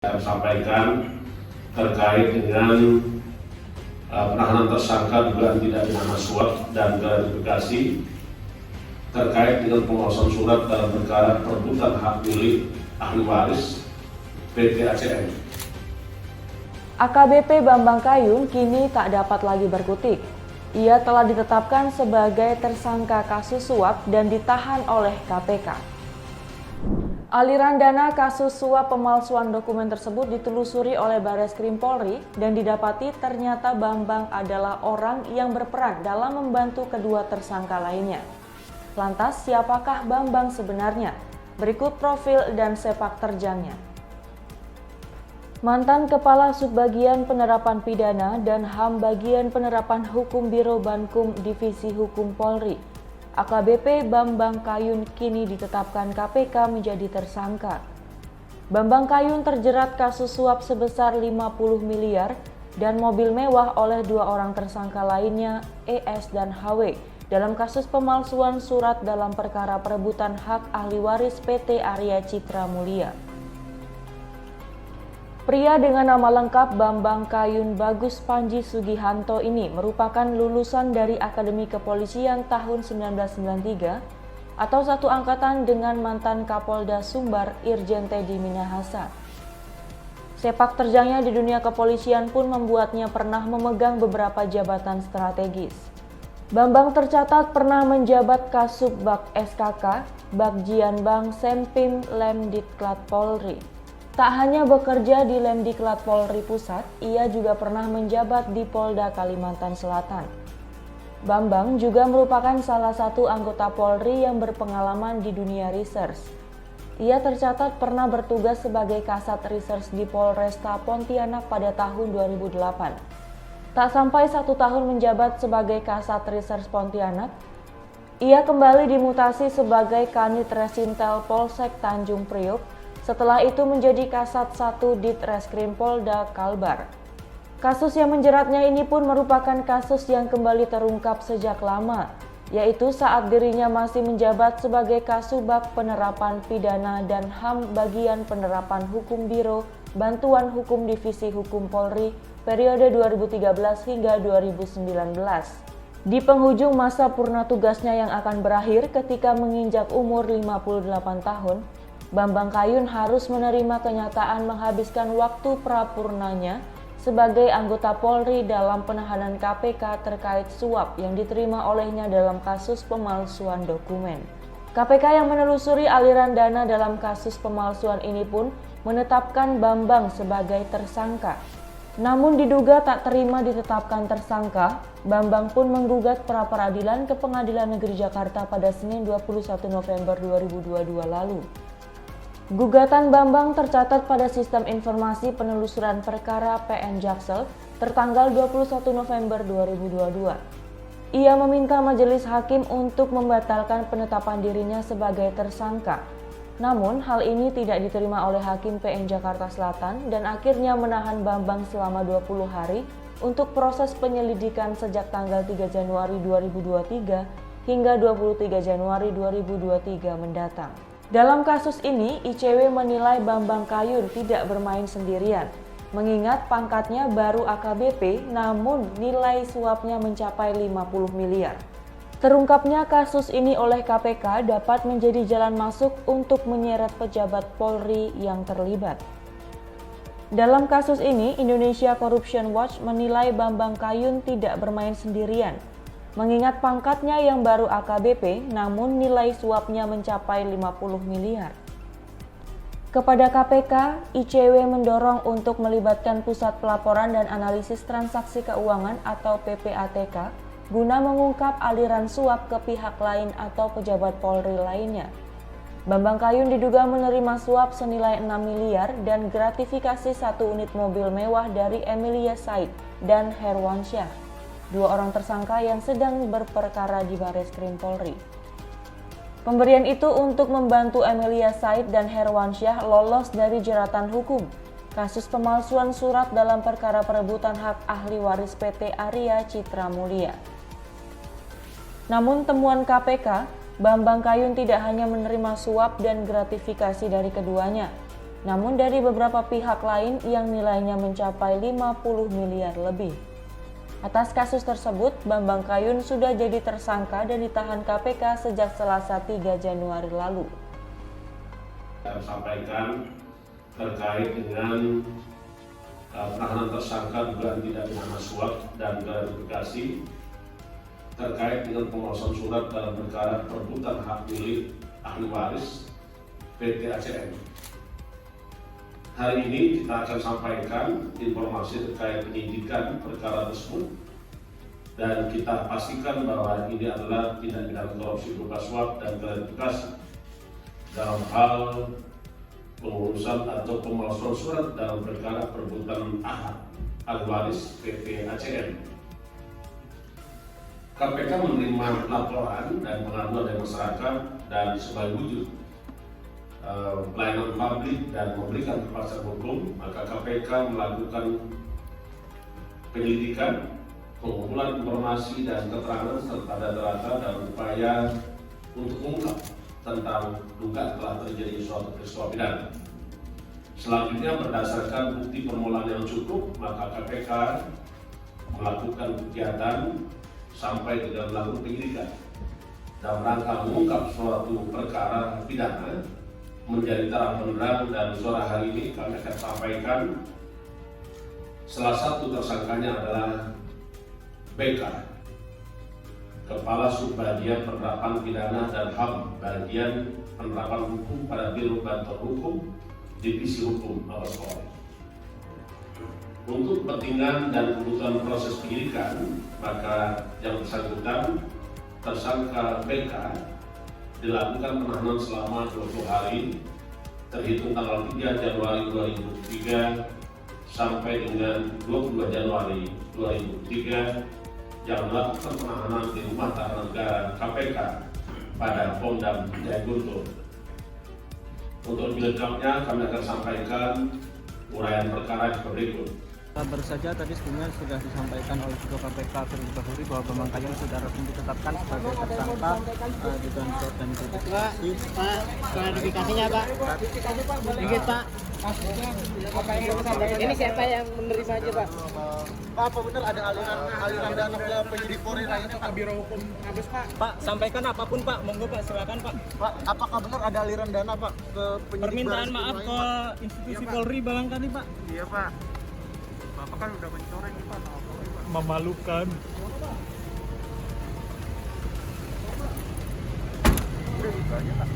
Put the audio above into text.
Saya sampaikan terkait dengan penahanan tersangka dugaan tindak pidana suap dan gratifikasi terkait dengan pemalsuan surat dalam perkara perebutan hak milik ahli waris PT ACM. AKBP Bambang Kayun kini tak dapat lagi berkutik. Ia telah ditetapkan sebagai tersangka kasus suap dan ditahan oleh KPK. Aliran dana kasus suap pemalsuan dokumen tersebut ditelusuri oleh Bareskrim Polri dan didapati ternyata Bambang adalah orang yang berperan dalam membantu kedua tersangka lainnya. Lantas siapakah Bambang sebenarnya? Berikut profil dan sepak terjangnya. Mantan Kepala Subbagian Penerapan Pidana dan HAM Bagian Penerapan Hukum Biro Bankum Divisi Hukum Polri, AKBP Bambang Kayun kini ditetapkan KPK menjadi tersangka. Bambang Kayun terjerat kasus suap sebesar 50 miliar dan mobil mewah oleh dua orang tersangka lainnya, ES dan HW, dalam kasus pemalsuan surat dalam perkara perebutan hak ahli waris PT Arya Citra Mulia. Pria dengan nama lengkap Bambang Kayun Bagus Panji Sugihanto ini merupakan lulusan dari Akademi Kepolisian tahun 1993 atau satu angkatan dengan mantan Kapolda Sumbar Irjen Teddy Minahasa. Sepak terjangnya di dunia kepolisian pun membuatnya pernah memegang beberapa jabatan strategis. Bambang tercatat pernah menjabat Kasubag SKK, Bagjian Bank Sempim Lemdiklat Polri. Tak hanya bekerja di Lemdiklat Polri Pusat, ia juga pernah menjabat di Polda Kalimantan Selatan. Bambang juga merupakan salah satu anggota Polri yang berpengalaman di dunia research. Ia tercatat pernah bertugas sebagai Kasat Research di Polresta Pontianak pada tahun 2008. Tak sampai 1 tahun menjabat sebagai Kasat Research Pontianak, ia kembali dimutasi sebagai Kanit Resintel Polsek Tanjung Priok. Setelah itu menjadi Kasat 1 Ditreskrim Polda Kalbar. Kasus yang menjeratnya ini pun merupakan kasus yang kembali terungkap sejak lama, yaitu saat dirinya masih menjabat sebagai Kasubag Penerapan Pidana dan HAM Bagian Penerapan Hukum Biro Bantuan Hukum Divisi Hukum Polri periode 2013 hingga 2019. Di penghujung masa purna tugasnya yang akan berakhir ketika menginjak umur 58 tahun, Bambang Kayun harus menerima kenyataan menghabiskan waktu prapurnanya sebagai anggota Polri dalam penahanan KPK terkait suap yang diterima olehnya dalam kasus pemalsuan dokumen. KPK yang menelusuri aliran dana dalam kasus pemalsuan ini pun menetapkan Bambang sebagai tersangka. Namun diduga tak terima ditetapkan tersangka, Bambang pun menggugat pra-peradilan ke Pengadilan Negeri Jakarta pada Senin 21 November 2022 lalu. Gugatan Bambang tercatat pada Sistem Informasi Penelusuran Perkara PN Jaksel tertanggal 21 November 2022. Ia meminta majelis hakim untuk membatalkan penetapan dirinya sebagai tersangka. Namun hal ini tidak diterima oleh Hakim PN Jakarta Selatan dan akhirnya menahan Bambang selama 20 hari untuk proses penyelidikan sejak tanggal 3 Januari 2023 hingga 23 Januari 2023 mendatang. Dalam kasus ini, ICW menilai Bambang Kayun tidak bermain sendirian, mengingat pangkatnya baru AKBP namun nilai suapnya mencapai 50 miliar. Terungkapnya kasus ini oleh KPK dapat menjadi jalan masuk untuk menyeret pejabat Polri yang terlibat. Dalam kasus ini, Indonesia Corruption Watch menilai Bambang Kayun tidak bermain sendirian, mengingat pangkatnya yang baru AKBP namun nilai suapnya mencapai 50 miliar. Kepada KPK, ICW mendorong untuk melibatkan Pusat Pelaporan dan Analisis Transaksi Keuangan atau PPATK guna mengungkap aliran suap ke pihak lain atau pejabat Polri lainnya. Bambang Kayun diduga menerima suap senilai 6 miliar dan gratifikasi 1 unit mobil mewah dari Emilia Said dan Herwansyah, dua orang tersangka yang sedang berperkara di Bareskrim Polri. Pemberian itu untuk membantu Emilia Said dan Herwansyah lolos dari jeratan hukum kasus pemalsuan surat dalam perkara perebutan hak ahli waris PT Arya Citra Mulia. Namun temuan KPK, Bambang Kayun tidak hanya menerima suap dan gratifikasi dari keduanya. namun dari beberapa pihak lain yang nilainya mencapai 50 miliar lebih. Atas kasus tersebut, Bambang Kayun sudah jadi tersangka dan ditahan KPK sejak Selasa 3 Januari lalu. Saya sampaikan terkait dengan penahanan tersangka dugaan tindak pidana suap dan gratifikasi terkait dengan penguasaan surat dalam perkara perebutan hak milik ahli waris PT ACM. Hari ini kita akan sampaikan informasi terkait penyidikan perkara tersebut dan kita pastikan bahwa ini adalah tindak pidana korupsi berupa suap dan gratifikasi dalam hal pengurusan atau pemalsuan surat dalam perkara perebutan ahli waris PT ACM. KPK menerima laporan dan pengaduan dari masyarakat dan sebagai wujud pelayanan publik dan memberikan kepastian hukum, maka KPK melakukan penyelidikan, pengumpulan informasi dan keterangan serta data-data dan upaya untuk mengungkap tentang dugaan telah terjadi suatu peristiwa pidana. Selanjutnya, berdasarkan bukti permulaan yang cukup, maka KPK melakukan kegiatan sampai tidak melakukan penyidikan dalam rangka mengungkap suatu perkara pidana menjadi terang benderang. Dan sore hari ini kami akan sampaikan salah satu tersangkanya adalah BK, Kepala Subbagian Penerapan Pidana dan HAM Bagian Penerapan Hukum pada Biro Bantuan Hukum Divisi Hukum Mabes Polri. Untuk kepentingan dan kebutuhan proses penyidikan, maka yang bersangkutan tersangka BK dilakukan penahanan selama 20 hari terhitung tanggal 3 Januari 2003 sampai dengan 22 Januari 2003 yang melakukan penahanan di Rumah Tahanan Negara KPK pada Pondam Jaya Guntur. Untuk lebih lengkapnya kami akan sampaikan uraian perkara seperti berikut. Baru saja tadi sebelumnya sudah disampaikan oleh Ketua KPK Firly Bahuri bahwa Bambang Kayun sudah resmi ditetapkan sebagai tersangka dugaan suap dan gratifikasi. Pak, klarifikasinya Pak. Sedikit Pak. Ini siapa yang menerima aja Pak? Pak, apa benar ada aliran dana ke penyidik Polri lainnya Pak? Biro Hukum Mabes Pak. Pak, sampaikan apapun Pak, monggo Pak, silakan Pak. Pak, apakah benar ada aliran dana Pak ke penyidik Permintaan Baris maaf Krim ke lain, Pak? institusi Polri barangkali Pak. Iya Pak. Bapak kan udah mencoreng nih Pak sama Polri Pak. Memalukan. Udah itu aja Pak.